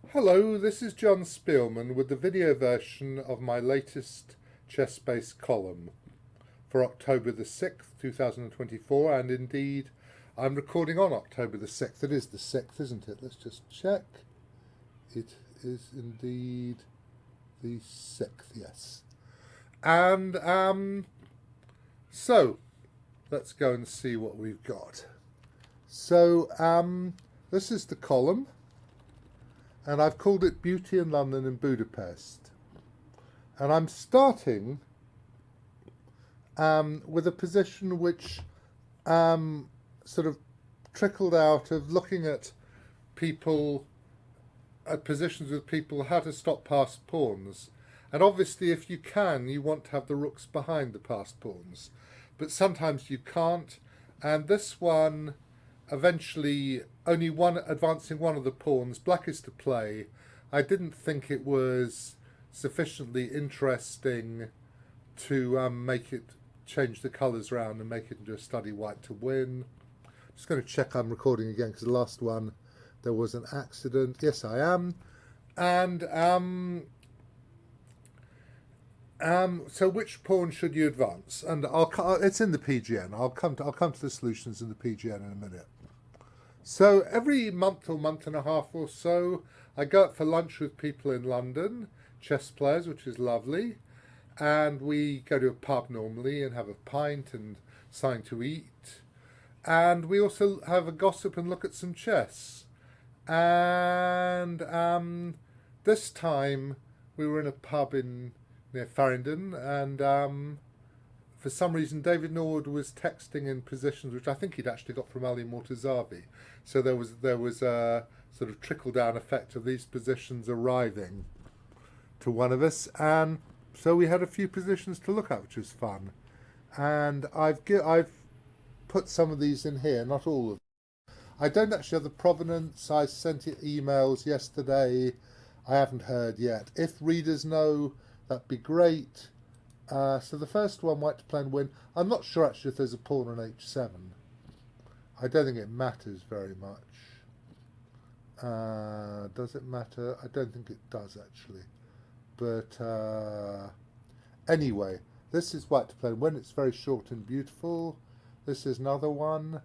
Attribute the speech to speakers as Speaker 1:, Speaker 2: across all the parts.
Speaker 1: Hello, this is John Speelman with the video version of my latest chess-based column for October the 6th, 2024, and indeed I'm recording on October the 6th. It is the 6th, isn't it? Let's just check. It is indeed the 6th, yes. And so let's go and see what we've got. So this is the column, and I've called it Beauty in London and Budapest. And I'm starting with a position which sort of trickled out of looking at people, at positions with people, how to stop passed pawns. And obviously, if you can, you want to have the rooks behind the passed pawns. But sometimes you can't. And this one, eventually, only one advancing one of the pawns, black is to play. I didn't think it was sufficiently interesting to make it change the colours around and make it into a study white to win. Just going to check I'm recording again because the last one there was an accident. Yes, I am. And so which pawn should you advance? And it's in the PGN. I'll come to the solutions in the PGN in a minute. So every month or month and a half or so, I go out for lunch with people in London, chess players, which is lovely. And we go to a pub normally and have a pint and something to eat. And we also have a gossip and look at some chess. And this time we were in a pub near Farringdon, and for some reason David Nord was texting in positions which I think he'd actually got from Ali Mortazavi. So there was a sort of trickle down effect of these positions arriving to one of us, and so we had a few positions to look at, which was fun. And I've put some of these in here, not all of them. I don't actually have the provenance. I sent it emails yesterday. I haven't heard yet. If readers know, that'd be great. So the first one, white to play and win. I'm not sure actually if there's a pawn on h7. I don't think it matters very much. Does it matter? I don't think it does actually. But anyway, this is white to play and win. It's very short and beautiful. This is another one.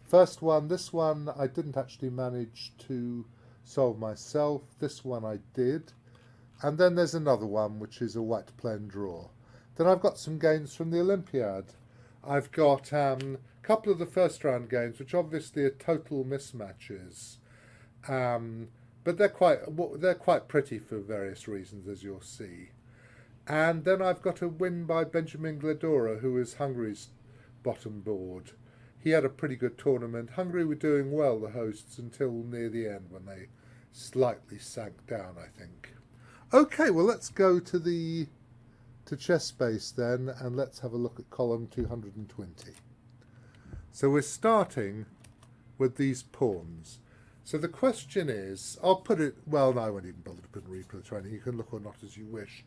Speaker 1: First one, this one I didn't actually manage to solve myself. This one I did. And then there's another one, which is a white to play and draw. Then I've got some games from the Olympiad. I've got a couple of the first round games, which obviously are total mismatches. But they're quite pretty for various reasons, as you'll see. And then I've got a win by Benjamin Gledora, who is Hungary's bottom board. He had a pretty good tournament. Hungary were doing well, the hosts, until near the end when they slightly sank down, I think. Okay, well, let's go to chess space then, and let's have a look at column 220. So we're starting with these pawns. So the question is, I'll put it, well, no, I won't even bother to put replay training. You can look or not as you wish.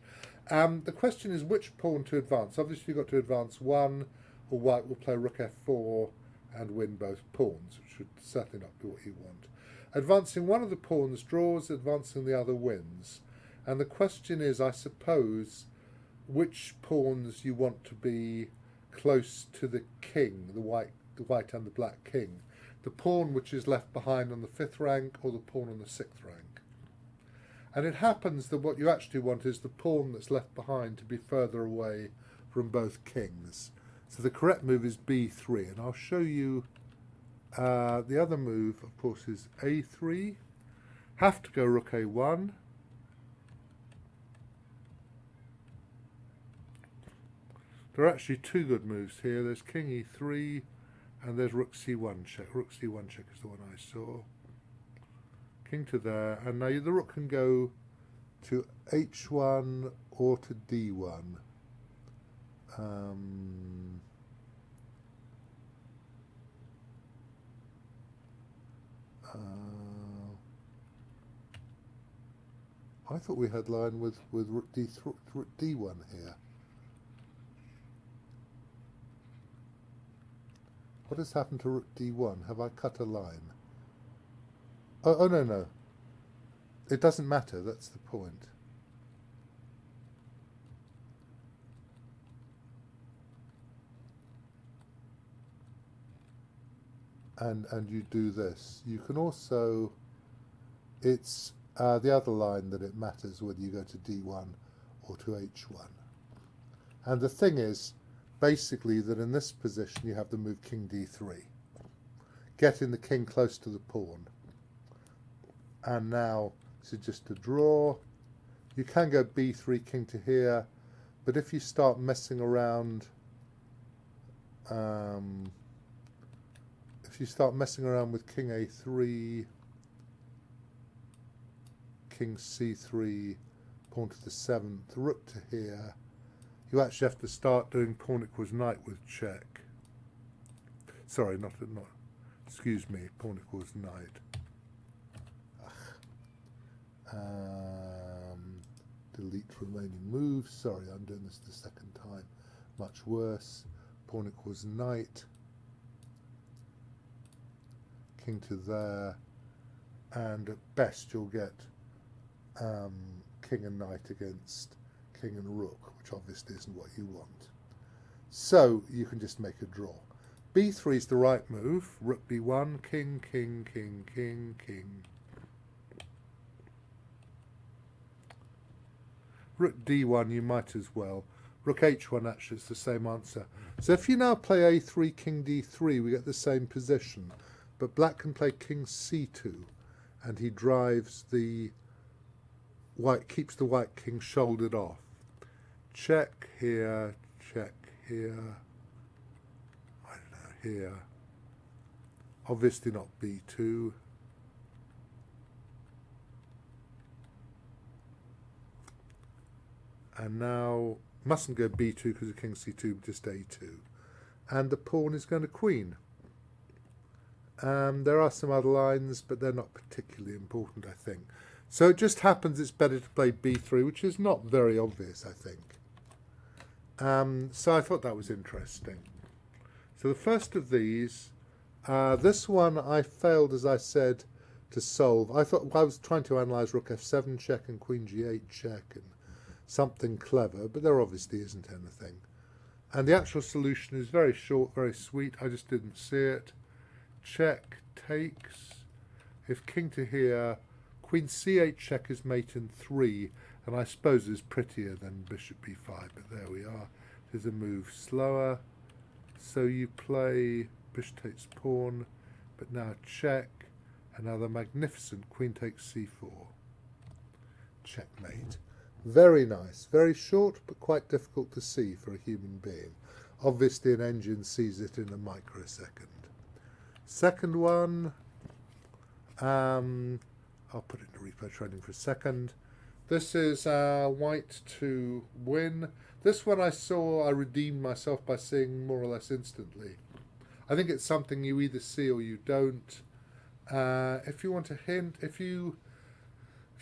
Speaker 1: The question is which pawn to advance. Obviously, you've got to advance one, or white will play rook f4 and win both pawns, which would certainly not be what you want. Advancing one of the pawns draws, advancing the other wins. And the question is, I suppose, which pawns you want to be close to the king, the white and the black king. The pawn which is left behind on the 5th rank, or the pawn on the 6th rank. And it happens that what you actually want is the pawn that's left behind to be further away from both kings. So the correct move is b3, and I'll show you the other move, of course, is a3. Have to go rook a1. There are actually two good moves here. There's king e3, and there's rook c1 check. Rook c1 check is the one I saw. King to there, and now the rook can go to h1 or to d1. I thought we had line with rook d1 here. What has happened to rook d1? Have I cut a line? Oh no. It doesn't matter, that's the point. And you do this. You can also, it's the other line that it matters whether you go to D1 or to H1. And the thing is, basically, that in this position you have the move King D3, getting the king close to the pawn. And now, this is just a draw. You can go B3, king to here, but if you start messing around, with king A3, king C3, pawn to the 7th, rook to here, you actually have to start doing pawn equals knight with check. Sorry, not excuse me, pawn equals knight. Delete remaining moves. Sorry, I'm doing this the second time. Much worse. Pawn equals knight. King to there. And at best you'll get king and knight against king and rook, which obviously isn't what you want. So you can just make a draw. B3 is the right move. Rook B1, king, king, king, king, king. Rook D1, you might as well. Rook H1, actually, it's the same answer. So if you now play A3, king D3, we get the same position. But black can play king C2, and he drives the white, keeps the white king shouldered off. Check here, check here. I don't know, here. Obviously not B2. And now, mustn't go B2 because of king C2, just A2. And the pawn is going to queen. There are some other lines, but they're not particularly important, I think. So it just happens it's better to play B3, which is not very obvious, I think. So I thought that was interesting. So the first of these, this one I failed, as I said, to solve. I thought I was trying to analyse rook F7 check and queen G8 check and something clever, but there obviously isn't anything. And the actual solution is very short, very sweet. I just didn't see it. Check takes. If king to here, queen C8 check is mate in 3, and I suppose is prettier than bishop B5, but there we are. There's a move slower. So you play bishop takes pawn, but now check, another magnificent queen takes C4. Checkmate. Very nice, very short, but quite difficult to see for a human being. Obviously an engine sees it in a microsecond. Second one, I'll put it into repo trading for a second. This is white to win. This one I redeemed myself by seeing more or less instantly. I think it's something you either see or you don't. If you want a hint, if you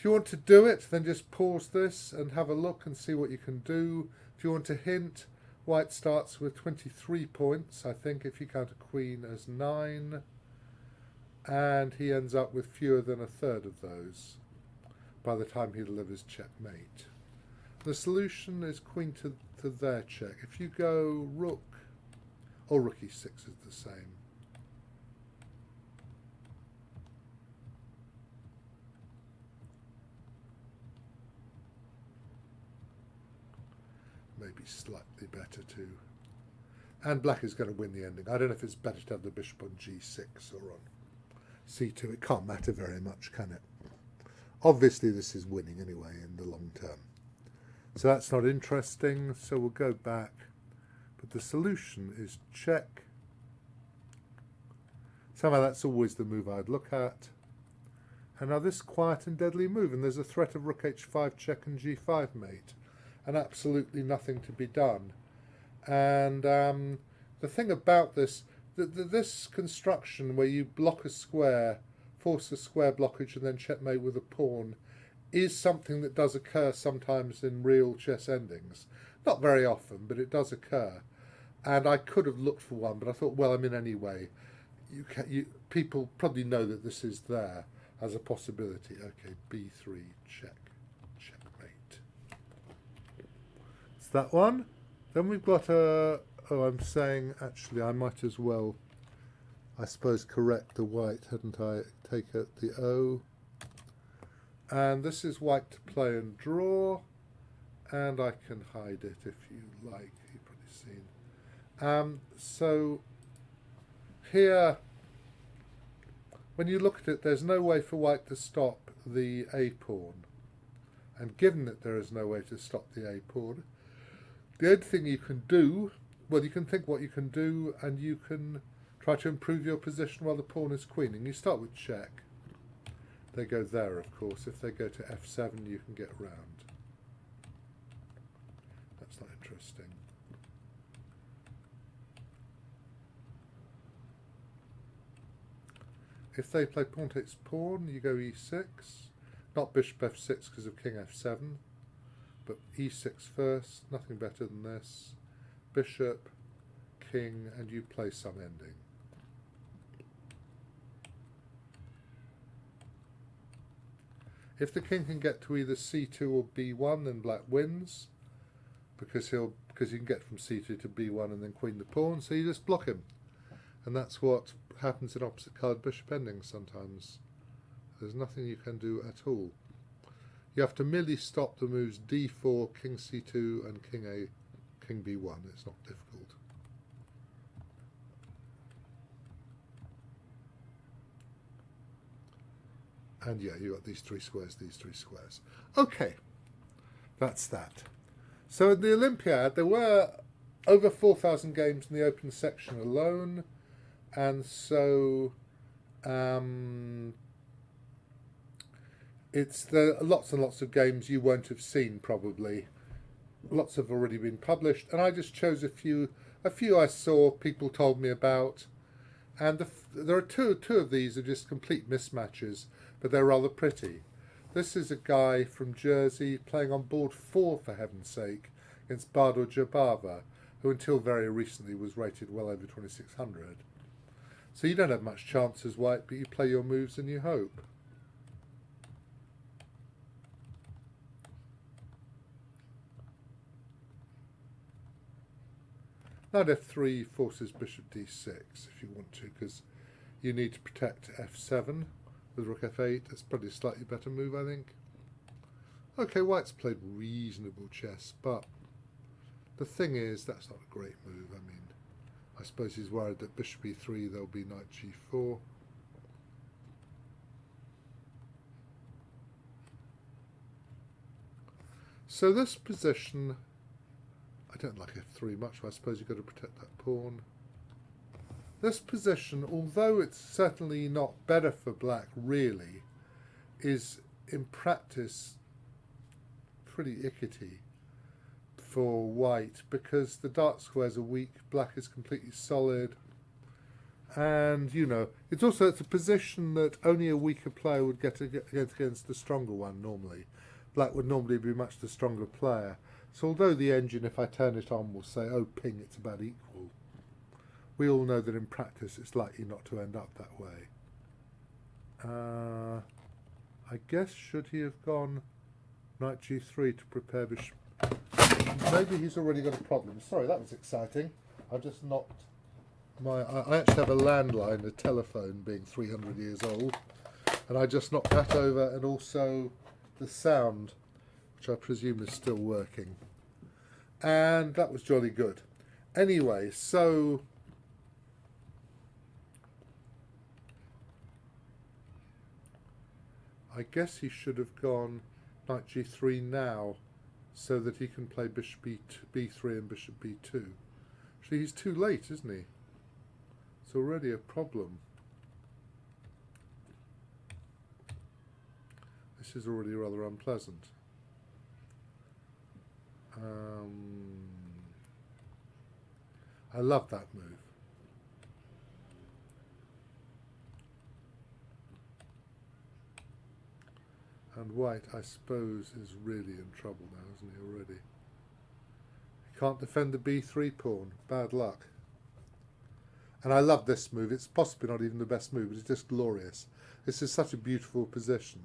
Speaker 1: want to do it, then just pause this and have a look and see what you can do. If you want a hint, white starts with 23 points, I think, if you count a queen as 9. And he ends up with fewer than a third of those by the time he delivers checkmate. The solution is queen to their check. If you go rook, or rook e6 is the same. Maybe slightly better too. And black is going to win the ending. I don't know if it's better to have the bishop on g6 or on c2. It can't matter very much, can it? Obviously this is winning anyway in the long term. So that's not interesting, so we'll go back. But the solution is check. Somehow that's always the move I'd look at. And now this quiet and deadly move, and there's a threat of rook h5 check and g5 mate. And absolutely nothing to be done. And the thing about this, this construction where you block a square, force a square blockage and then checkmate with a pawn, is something that does occur sometimes in real chess endings. Not very often, but it does occur. And I could have looked for one, but I thought, well, I mean, anyway, people probably know that this is there. as a possibility. Okay, b3, check, checkmate. It's that one. Then we've got a, oh, I'm saying, actually, I might as well, I suppose, correct the white, hadn't I? Take out the O. And this is white to play and draw. And I can hide it if you like. You've probably seen. So here, when you look at it, there's no way for white to stop the A pawn. And given that there is no way to stop the A pawn, the only thing you can do, well, you can think what you can do, and you can try to improve your position while the pawn is queening. You start with check. They go there, of course. If they go to f7, you can get round. That's not interesting. If they play pawn takes pawn, you go e6. Not bishop f6 because of king f7, but e6 first. Nothing better than this. Bishop, king, and you play some ending. If the king can get to either c2 or b1, then black wins, because you can get from c2 to b1 and then queen the pawn, so you just block him. And that's what happens in opposite colored bishop endings sometimes. There's nothing you can do at all. You have to merely stop the moves d4, king c2, and king b1. It's not difficult. And yeah, you got these three squares, these three squares. Okay, that's that. So in the Olympiad, there were over 4,000 games in the open section alone, and so there are lots and lots of games you won't have seen probably. Lots have already been published, and I just chose a few I saw, people told me about, and there are two of these are just complete mismatches, but they're rather pretty. This is a guy from Jersey playing on board 4, for heaven's sake, against Bardo Jabava, who until very recently was rated well over 2600. So you don't have much chance as white, but you play your moves and you hope. Knight f3 forces bishop d6 if you want to, because you need to protect f7 with rook f8. That's probably a slightly better move, I think. Okay, white's played reasonable chess, but the thing is, that's not a great move. I mean, I suppose he's worried that bishop e3, there'll be knight g4. So this position, I don't like f3 much, but I suppose you've got to protect that pawn. This position, although it's certainly not better for black, really, is in practice pretty ickety for white, because the dark squares are weak, black is completely solid, and you know, it's a position that only a weaker player would get against a stronger one normally. Black would normally be much the stronger player. So although the engine, if I turn it on, will say, oh ping, it's about equal, we all know that in practice it's likely not to end up that way. I guess, should he have gone knight g3 to prepare bishop? Maybe he's already got a problem. Sorry, that was exciting. I've just knocked my... I actually have a landline, a telephone, being 300 years old, and I just knocked that over, and also the sound, which I presume is still working. And that was jolly good. Anyway, so... I guess he should have gone knight g3 now, so that he can play bishop b3 and bishop b2. Actually, he's too late, isn't he? It's already a problem. This is already rather unpleasant. I love that move. And white, I suppose, is really in trouble now, isn't he, already? He can't defend the b3 pawn. Bad luck. And I love this move. It's possibly not even the best move, but it's just glorious. This is such a beautiful position.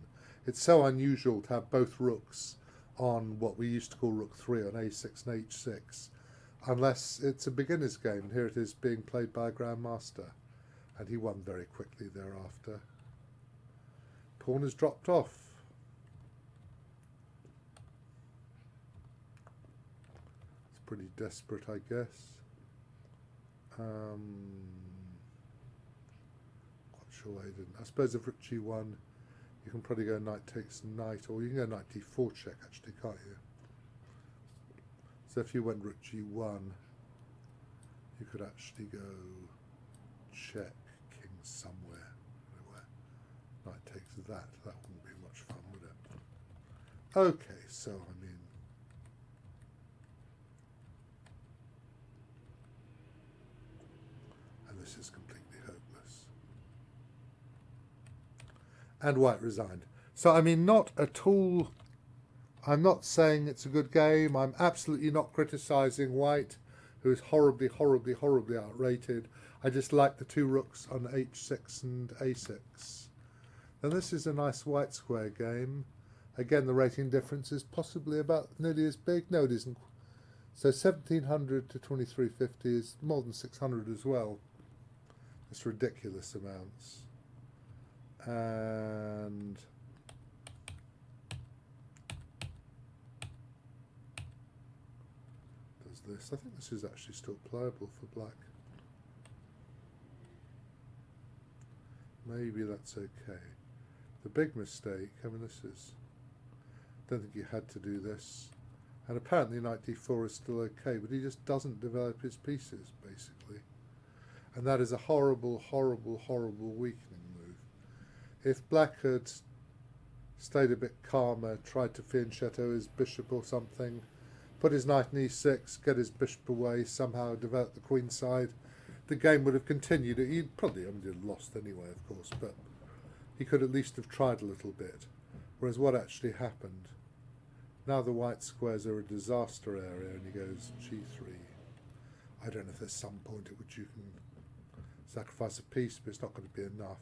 Speaker 1: It's so unusual to have both rooks on what we used to call rook 3 on a6 and h6, unless it's a beginner's game. And here it is being played by a grandmaster. And he won very quickly thereafter. Pawn has dropped off. It's pretty desperate, I guess. Quite sure why he didn't. I suppose if rook g1, you can probably go knight takes knight, or you can go knight d4 check actually, can't you? So if you went rook g1, you could actually go check king somewhere. Anywhere. Knight takes that. That wouldn't be much fun, would it? Okay, so I mean, and this is completely hopeless. And white resigned. So I mean, not at all. I'm not saying it's a good game. I'm absolutely not criticising white, who is horribly, horribly, horribly outrated. I just like the two rooks on h6 and a6. And this is a nice white square game. Again, the rating difference is possibly about nearly as big. No, it isn't. So 1700 to 2350 is more than 600 as well. It's ridiculous amounts. And does this. I think this is actually still playable for black. Maybe that's okay. The big mistake, I mean, this is, don't think you had to do this. And apparently knight d4 is still okay, but he just doesn't develop his pieces, basically. And that is a horrible, horrible, horrible weakening move. If black had stayed a bit calmer, tried to fianchetto his bishop or something, put his knight in e6, get his bishop away, somehow develop the queen side, the game would have continued. He'd probably have lost anyway, of course, but he could at least have tried a little bit. Whereas what actually happened, now the white squares are a disaster area, and he goes g3. I don't know if there's some point at which you can sacrifice a piece, but it's not going to be enough.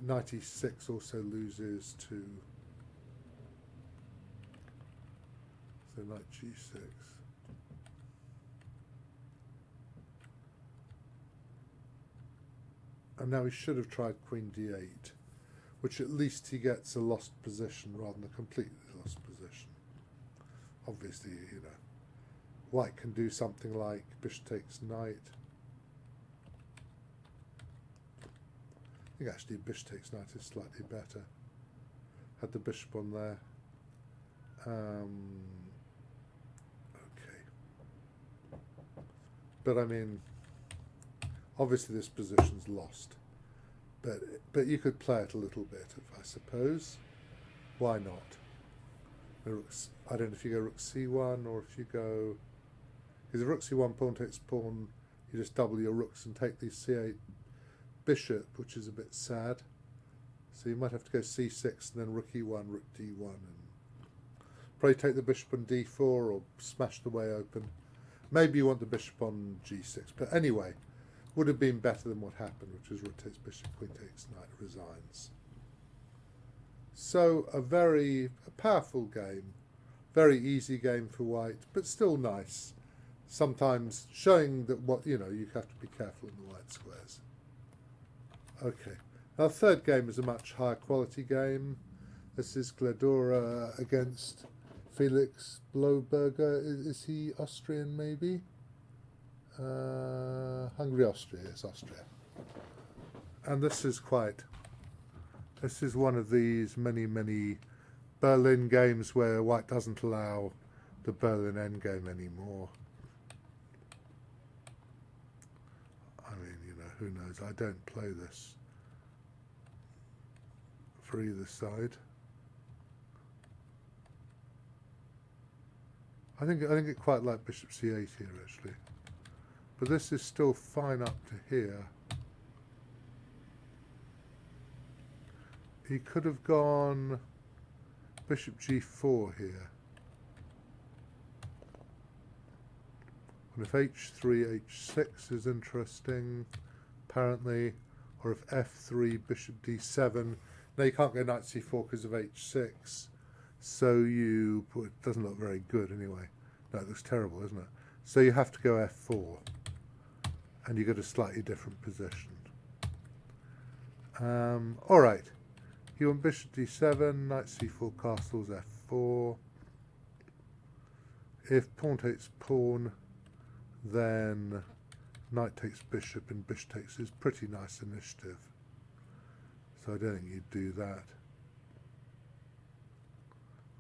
Speaker 1: Knight e6 also loses to, so knight g6. And now he should have tried queen d8, which at least he gets a lost position rather than a completely lost position. Obviously, you know, white can do something like bishop takes knight. I think actually bishop takes knight is slightly better. Had the bishop on there. Okay. But I mean, obviously this position's lost. But you could play it a little bit, I suppose. Why not? I don't know if you go rook c1 or if you go, because if rook c1 pawn takes pawn, you just double your rooks and take the c8 bishop, which is a bit sad. So you might have to go c6 and then rook e1, rook d1, and probably take the bishop on d4 or smash the way open. Maybe you want the bishop on g6, but anyway, would have been better than what happened, which was rook takes bishop, queen takes knight, resigns. So a very powerful game, very easy game for white, but still nice. Sometimes showing that you have to be careful in the white squares. Okay, our third game is a much higher quality game. This is Gledora against Felix Bloberger. Is he Austrian, maybe? Hungary, Austria, yes, Austria. And this is one of these many, many Berlin games where white doesn't allow the Berlin endgame anymore. I mean, who knows? I don't play this for either side. I think it quite like bishop c8 here, actually. But this is still fine up to here. He could have gone bishop g4 here. And if h3, h6 is interesting, apparently, or if f3, bishop d7, now you can't go knight c4 because of h6, so you, it doesn't look very good anyway. No, it looks terrible, isn't it? So you have to go f4, and you get a slightly different position. All right, you want bishop d7, knight c4, castles f4. If pawn takes pawn, then knight takes bishop and bishop takes is pretty nice initiative. So I don't think you'd do that.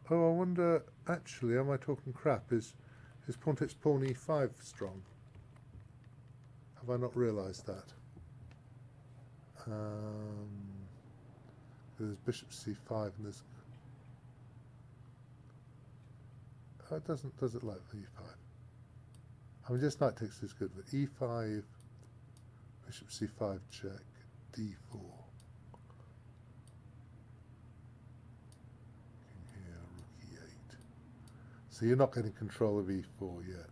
Speaker 1: Oh, I wonder, actually, am I talking crap? Is pawn takes pawn e5 strong? Have I not realised that? There's bishop c5 and there's... Oh, it does it like e5? I mean, just knight takes is good, but e5, bishop c5 check, d4. Here, rook e8. So you're not getting control of e4 yet.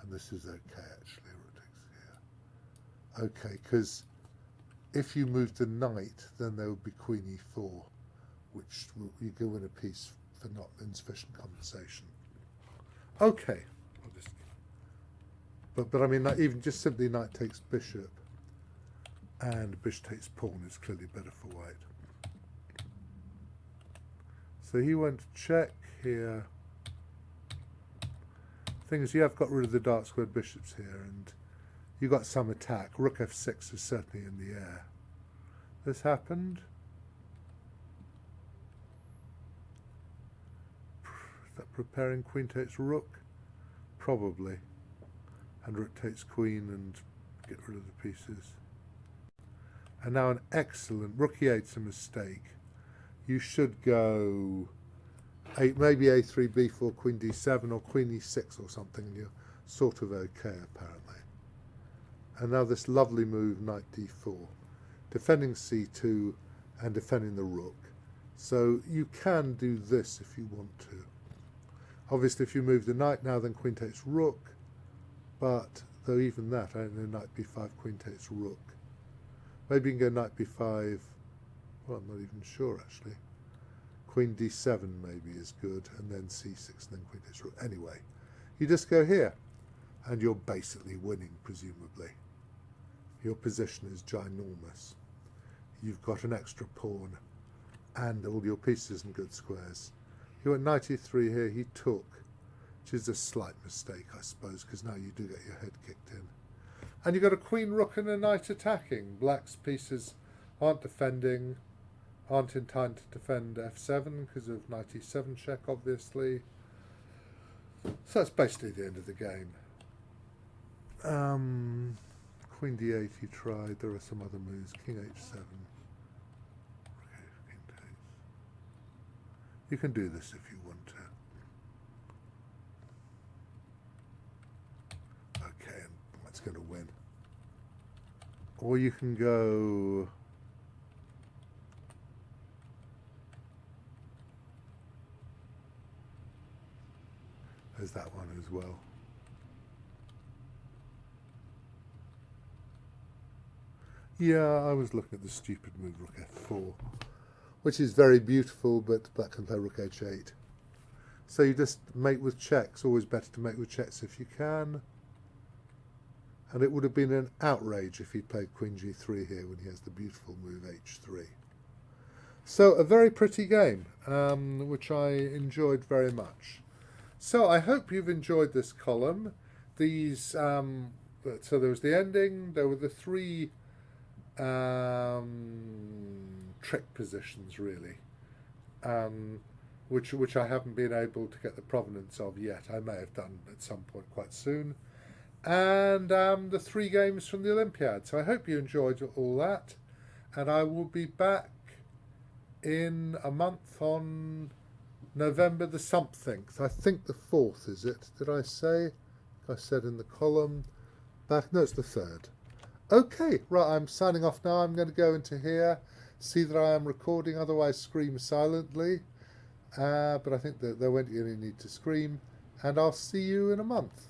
Speaker 1: And this is okay, actually, rook takes here. Okay, because if you move the knight, then there would be queen e4, which you go win a piece for not insufficient compensation. Okay. But I mean, even just simply knight takes bishop and bishop takes pawn is clearly better for white. So he went to check here. Thing is, you have got rid of the dark squared bishops here, and you got some attack. Rook f6 is certainly in the air. This happened. Is that preparing queen takes rook? Probably. And rook takes queen and get rid of the pieces. And now an excellent, rook e8's a mistake. You should go maybe a3, b4, queen d7 or queen e6 or something, and you're sort of okay apparently. And now this lovely move, knight d4, defending c2 and defending the rook. So you can do this if you want to. Obviously if you move the knight now, then queen takes rook. But, though even that, I don't know, knight b5, queen takes rook. Maybe you can go knight b5, well, I'm not even sure, actually. Queen d7 maybe is good, and then c6, and then queen takes rook. Anyway, you just go here, and you're basically winning, presumably. Your position is ginormous. You've got an extra pawn, and all your pieces in good squares. You went knight e3 here, he took, which is a slight mistake, I suppose, because now you do get your head kicked in. And you've got a queen, rook, and a knight attacking. Black's pieces aren't defending, aren't in time to defend f7 because of knight e7 check, obviously. So that's basically the end of the game. Queen d8 he tried. There are some other moves. King h7. Okay, king takes. You can do this if you want to. Going to win. Or you can go there's that one as well. Yeah, I was looking at the stupid move rook f4, which is very beautiful, but black can play rook h8. So you just mate with checks. Always better to mate with checks if you can. And it would have been an outrage if he played queen g3 here when he has the beautiful move h3. So a very pretty game, which I enjoyed very much. So I hope you've enjoyed this column. These, so there was the ending, there were the three trick positions really, which I haven't been able to get the provenance of yet. I may have done at some point quite soon. And the 3 games from the Olympiad. So I hope you enjoyed all that. And I will be back in a month on November the something. I think the 4th, is it? Did I say? I said in the column. Back, no, it's the 3rd. Okay, right, I'm signing off now. I'm going to go into here, see that I am recording, otherwise scream silently. But I think that there won't be any need to scream. And I'll see you in a month.